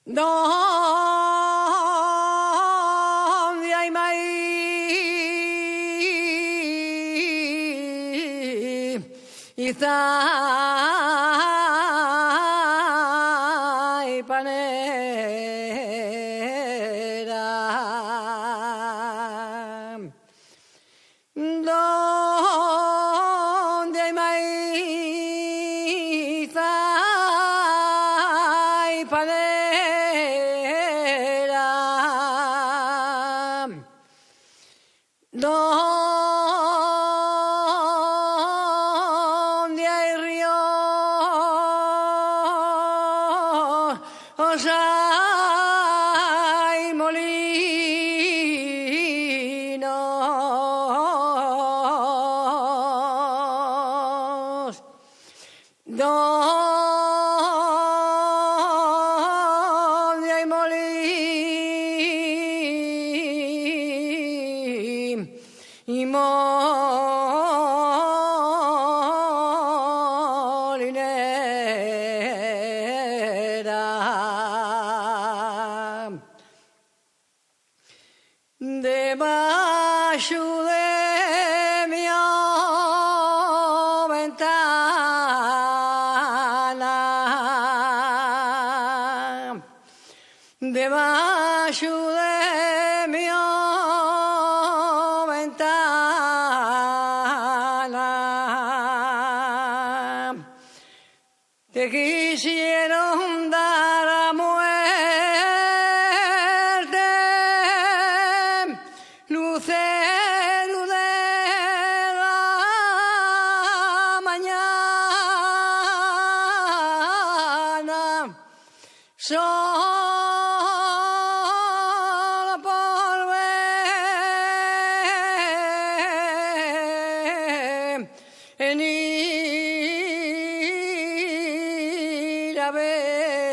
Donde hay maíz y panera, donde hay maíz hay panera, donde hay ríos hay molinos, donde hay y molinera. Debaixo de mi ventana, debaixo de mi ventana, te quisieron dar a muerte, lucero de la mañana, solo por venir a ver.